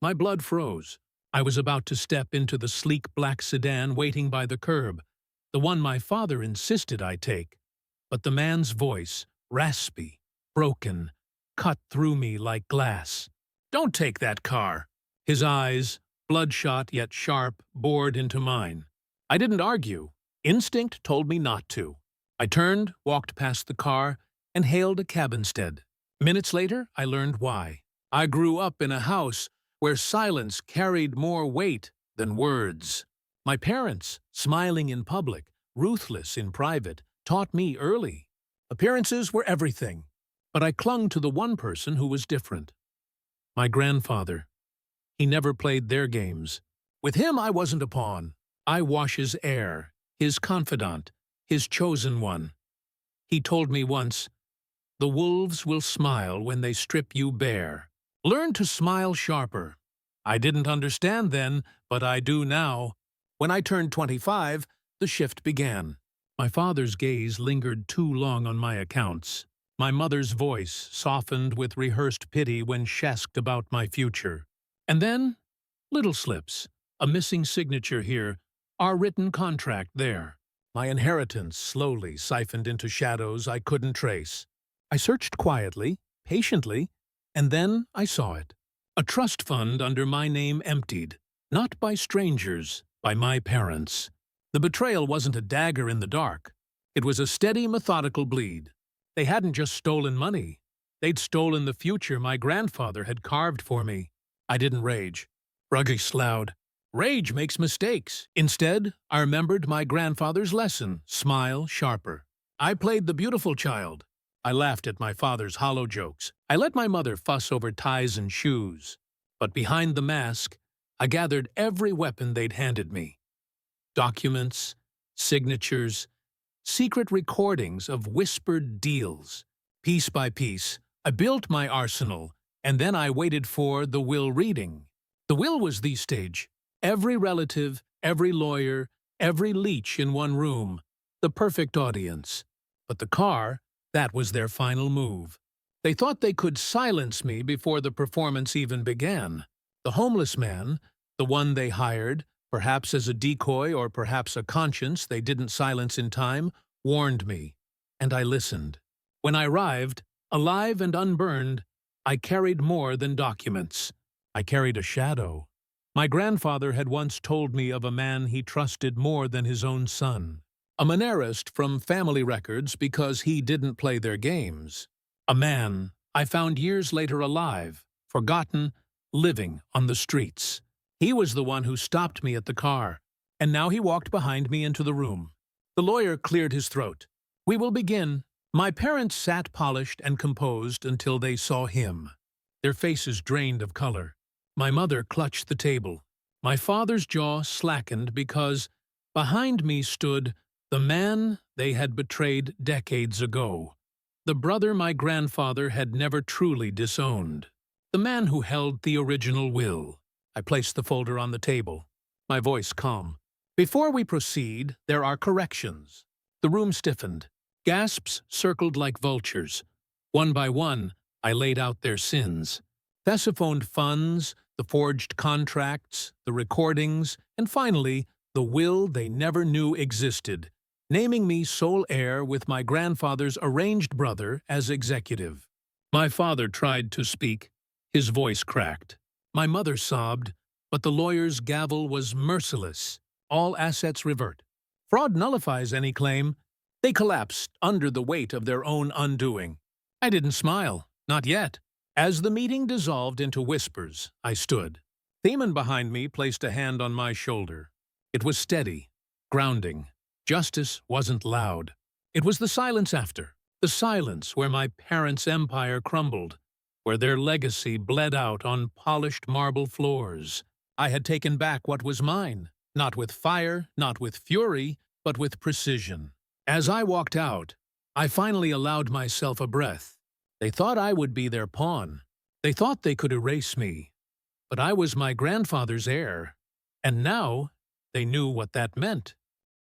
My blood froze. I was about to step into the sleek black sedan waiting by the curb, the one my father insisted I take. But the man's voice, raspy, broken, cut through me like glass. "Don't take that car." His eyes, bloodshot yet sharp, bored into mine. I didn't argue. Instinct told me not to. I turned, walked past the car, and hailed a cab instead. Minutes later, I learned why. I grew up in a house where silence carried more weight than words. My parents, smiling in public, ruthless in private, taught me early. Appearances were everything, but I clung to the one person who was different. My grandfather. He never played their games. With him, I wasn't a pawn. I was his heir, his confidant, his chosen one. He told me once, "The wolves will smile when they strip you bare. Learn to smile sharper." I didn't understand then, but I do now. When I turned 25, the shift began. My father's gaze lingered too long on my accounts. My mother's voice softened with rehearsed pity when she asked about my future. And then, little slips, a missing signature here, our written contract there. My inheritance slowly siphoned into shadows I couldn't trace. I searched quietly, patiently, and then I saw it. A trust fund under my name emptied, not by strangers, by my parents. The betrayal wasn't a dagger in the dark. It was a steady, methodical bleed. They hadn't just stolen money. They'd stolen the future my grandfather had carved for me. I didn't rage. Ruggie sloughed. Rage makes mistakes. Instead, I remembered my grandfather's lesson, smile sharper. I played the beautiful child. I laughed at my father's hollow jokes. I let my mother fuss over ties and shoes. But behind the mask, I gathered every weapon they'd handed me. Documents, signatures, secret recordings of whispered deals. Piece by piece, I built my arsenal, and then I waited for the will reading. The will was the stage. Every relative, every lawyer, every leech in one room. The perfect audience. But the car, that was their final move. They thought they could silence me before the performance even began. The homeless man, the one they hired, perhaps as a decoy or perhaps a conscience they didn't silence in time, warned me, and I listened. When I arrived, alive and unburned, I carried more than documents. I carried a shadow. My grandfather had once told me of a man he trusted more than his own son. A Monarist from family records because he didn't play their games. A man I found years later alive, forgotten, living on the streets. He was the one who stopped me at the car, and now he walked behind me into the room. The lawyer cleared his throat. "We will begin." My parents sat polished and composed until they saw him. Their faces drained of color. My mother clutched the table. My father's jaw slackened because behind me stood the man they had betrayed decades ago. The brother my grandfather had never truly disowned. The man who held the original will. I placed the folder on the table, my voice calm. "Before we proceed, there are corrections." The room stiffened. Gasps circled like vultures. One by one, I laid out their sins. Thessophoned funds, the forged contracts, the recordings, and finally, the will they never knew existed, naming me sole heir with my grandfather's arranged brother as executive. My father tried to speak. His voice cracked. My mother sobbed, but the lawyer's gavel was merciless. All assets revert. Fraud nullifies any claim. They collapsed under the weight of their own undoing. I didn't smile, not yet. As the meeting dissolved into whispers, I stood. Theman behind me placed a hand on my shoulder. It was steady, grounding. Justice wasn't loud. It was the silence after. The silence where my parents' empire crumbled, where their legacy bled out on polished marble floors. I had taken back what was mine, not with fire, not with fury, but with precision. As I walked out, I finally allowed myself a breath. They thought I would be their pawn. They thought they could erase me. But I was my grandfather's heir, and now they knew what that meant.